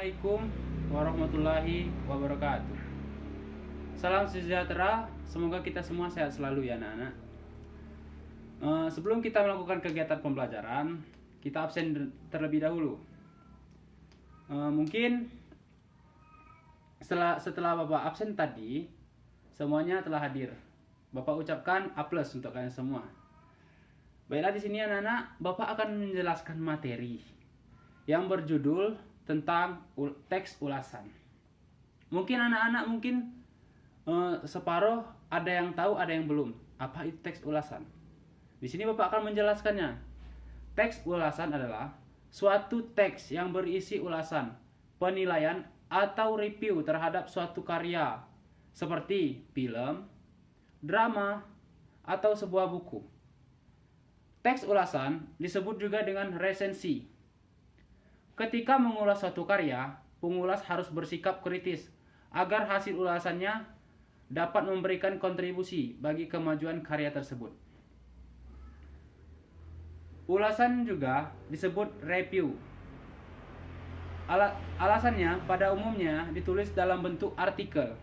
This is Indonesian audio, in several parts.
Assalamualaikum warahmatullahi wabarakatuh. Salam sejahtera, semoga kita semua sehat selalu ya anak-anak. Sebelum kita melakukan kegiatan pembelajaran, kita absen terlebih dahulu. Mungkin setelah Bapak absen tadi, semuanya telah hadir. Bapak ucapkan A+ untuk kalian semua. Baiklah, di sini anak-anak, Bapak akan menjelaskan materi yang berjudul tentang teks ulasan. Mungkin anak-anak separuh ada yang tahu, ada yang belum. Apa itu teks ulasan? Di sini Bapak akan menjelaskannya. Teks ulasan adalah suatu teks yang berisi ulasan, penilaian atau review terhadap suatu karya seperti film, drama, atau sebuah buku. Teks ulasan disebut juga dengan resensi. Ketika mengulas suatu karya, pengulas harus bersikap kritis agar hasil ulasannya dapat memberikan kontribusi bagi kemajuan karya tersebut. Ulasan juga disebut review. Alasannya pada umumnya ditulis dalam bentuk artikel,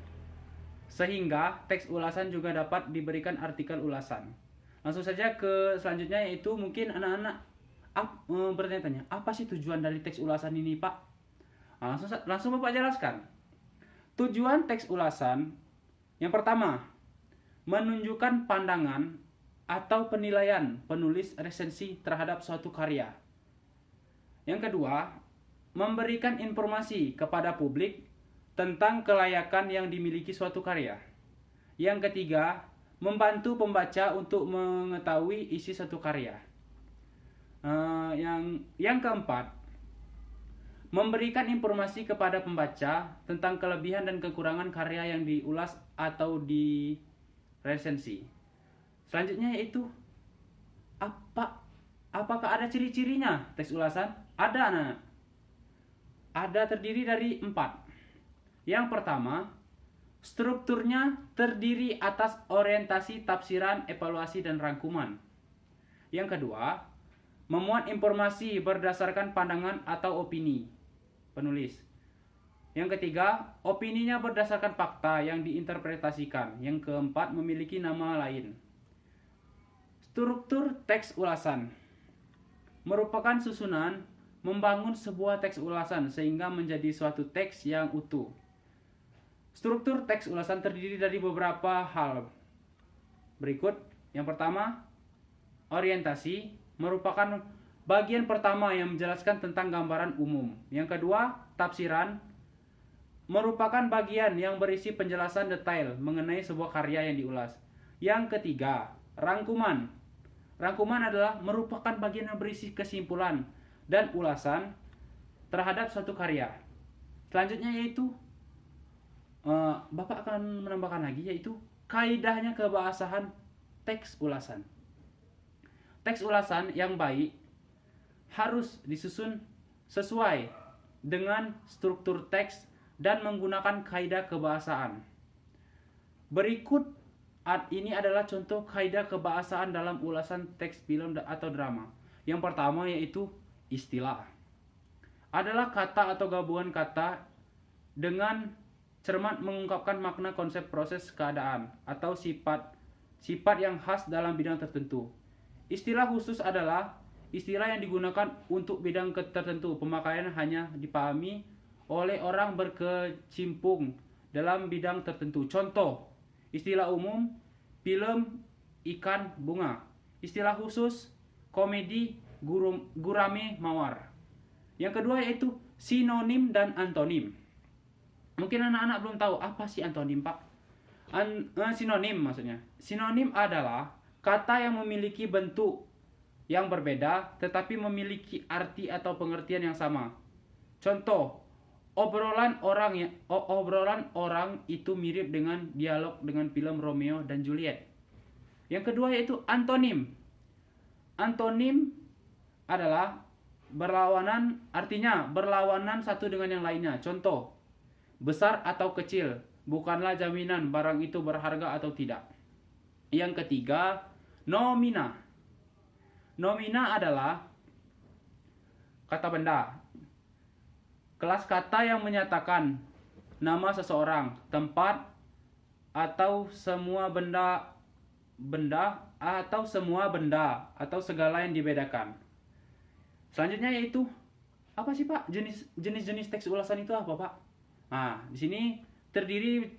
sehingga teks ulasan juga dapat diberikan artikel ulasan. Langsung saja ke selanjutnya, yaitu mungkin anak-anak bertanya-tanya, apa sih tujuan dari teks ulasan ini, Pak? Langsung Bapak jelaskan. Tujuan teks ulasan yang pertama, menunjukkan pandangan atau penilaian penulis resensi terhadap suatu karya. Yang kedua, memberikan informasi kepada publik tentang kelayakan yang dimiliki suatu karya. Yang ketiga, membantu pembaca untuk mengetahui isi suatu karya. Yang keempat, memberikan informasi kepada pembaca tentang kelebihan dan kekurangan karya yang diulas atau di resensi. Selanjutnya yaitu apakah ada ciri-cirinya teks ulasan? Ada, anak. Ada, terdiri dari 4. Yang pertama, strukturnya terdiri atas orientasi, tafsiran, evaluasi, dan rangkuman. Yang kedua, memuat informasi berdasarkan pandangan atau opini penulis. Yang ketiga, opininya berdasarkan fakta yang diinterpretasikan. Yang keempat, memiliki nama lain. Struktur teks ulasan merupakan susunan membangun sebuah teks ulasan sehingga menjadi suatu teks yang utuh. Struktur teks ulasan terdiri dari beberapa hal berikut. Yang pertama, orientasi merupakan bagian pertama yang menjelaskan tentang gambaran umum. Yang kedua, tafsiran merupakan bagian yang berisi penjelasan detail mengenai sebuah karya yang diulas. Yang ketiga, rangkuman. Rangkuman adalah merupakan bagian yang berisi kesimpulan dan ulasan terhadap suatu karya. Selanjutnya yaitu Bapak akan menambahkan lagi, yaitu kaidahnya kebahasaan teks ulasan. Teks ulasan yang baik harus disusun sesuai dengan struktur teks dan menggunakan kaidah kebahasaan. Berikut ini adalah contoh kaidah kebahasaan dalam ulasan teks film atau drama. Yang pertama yaitu istilah. Adalah kata atau gabungan kata dengan cermat mengungkapkan makna, konsep, proses, keadaan, atau sifat yang khas dalam bidang tertentu. Istilah khusus adalah istilah yang digunakan untuk bidang tertentu. Pemakaian hanya dipahami oleh orang berkecimpung dalam bidang tertentu. Contoh, istilah umum, film, ikan, bunga. Istilah khusus, komedi, gurame, mawar. Yang kedua yaitu sinonim dan antonim. Mungkin anak-anak belum tahu apa sih antonim, Pak. Sinonim maksudnya. Sinonim adalah kata yang memiliki bentuk yang berbeda tetapi memiliki arti atau pengertian yang sama. Contoh, obrolan orang itu mirip dengan dialog dengan film Romeo dan Juliet. Yang kedua yaitu antonim. Antonim adalah berlawanan, artinya berlawanan satu dengan yang lainnya. Contoh, besar atau kecil bukanlah jaminan barang itu berharga atau tidak. Yang ketiga, nomina. Nomina adalah kata benda. Kelas kata yang menyatakan nama seseorang, tempat, atau semua benda atau segala yang dibedakan. Selanjutnya yaitu apa sih Pak? Jenis-jenis teks ulasan itu apa Pak? Nah, di sini terdiri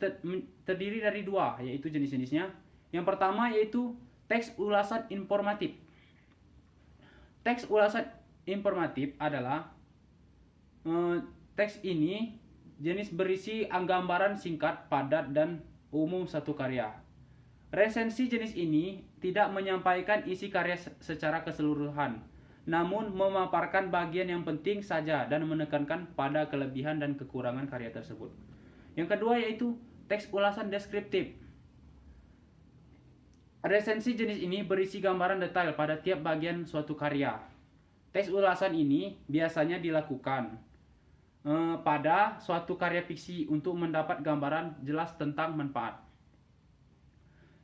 dari dua, yaitu jenis-jenisnya. Yang pertama yaitu teks ulasan informatif. Teks ulasan informatif adalah teks ini jenis berisi gambaran singkat, padat, dan umum satu karya. Resensi jenis ini tidak menyampaikan isi karya secara keseluruhan, namun memaparkan bagian yang penting saja dan menekankan pada kelebihan dan kekurangan karya tersebut. Yang kedua yaitu teks ulasan deskriptif. Resensi jenis ini berisi gambaran detail pada tiap bagian suatu karya. Teks ulasan ini biasanya dilakukan pada suatu karya fiksi untuk mendapat gambaran jelas tentang manfaat.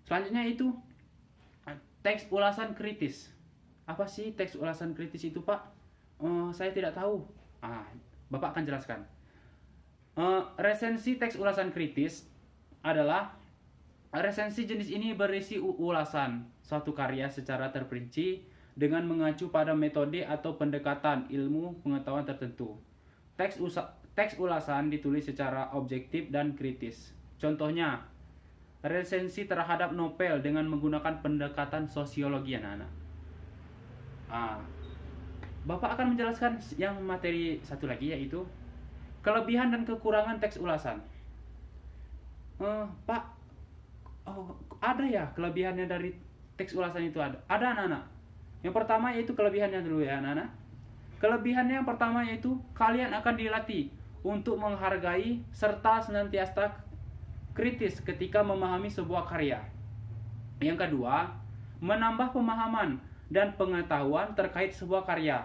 Selanjutnya itu teks ulasan kritis. Apa sih teks ulasan kritis itu Pak? Saya tidak tahu. Bapak akan jelaskan. Resensi teks ulasan kritis adalah resensi jenis ini berisi ulasan suatu karya secara terperinci dengan mengacu pada metode atau pendekatan ilmu pengetahuan tertentu. Teks ulasan ditulis secara objektif dan kritis. Contohnya, resensi terhadap novel dengan menggunakan pendekatan sosiologi anak-anak. Bapak akan menjelaskan yang materi satu lagi yaitu kelebihan dan kekurangan teks ulasan. Pak, ada ya kelebihannya dari teks ulasan itu ada? Ada anak-anak. Yang pertama yaitu kelebihannya dulu ya anak-anak. Kelebihannya yang pertama yaitu kalian akan dilatih untuk menghargai serta senantiasa kritis ketika memahami sebuah karya. Yang kedua, menambah pemahaman dan pengetahuan terkait sebuah karya.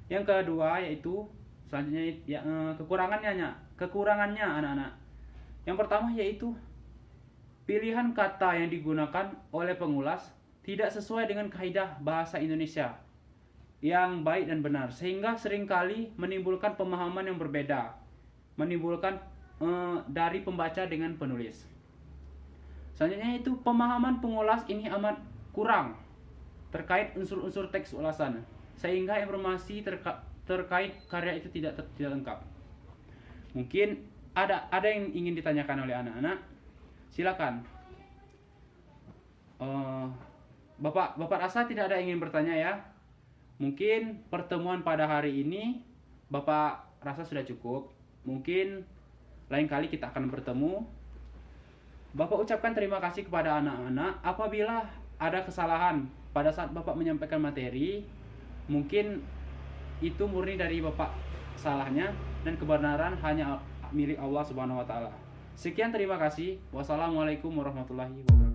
Yang kedua yaitu selanjutnya kekurangannya anak-anak. Yang pertama yaitu pilihan kata yang digunakan oleh pengulas tidak sesuai dengan kaidah bahasa Indonesia yang baik dan benar, sehingga seringkali menimbulkan pemahaman yang berbeda, dari pembaca dengan penulis. Selanjutnya itu pemahaman pengulas ini amat kurang terkait unsur-unsur teks ulasan, sehingga informasi terkait karya itu tidak lengkap. Mungkin ada yang ingin ditanyakan oleh anak-anak, silakan. Bapak rasa tidak ada yang ingin bertanya ya? Mungkin pertemuan pada hari ini Bapak rasa sudah cukup. Mungkin lain kali kita akan bertemu. Bapak ucapkan terima kasih kepada anak-anak. Apabila ada kesalahan pada saat Bapak menyampaikan materi, mungkin itu murni dari Bapak salahnya, dan kebenaran hanya milik Allah Subhanahu wa taala. Sekian, terima kasih. Wassalamualaikum warahmatullahi wabarakatuh.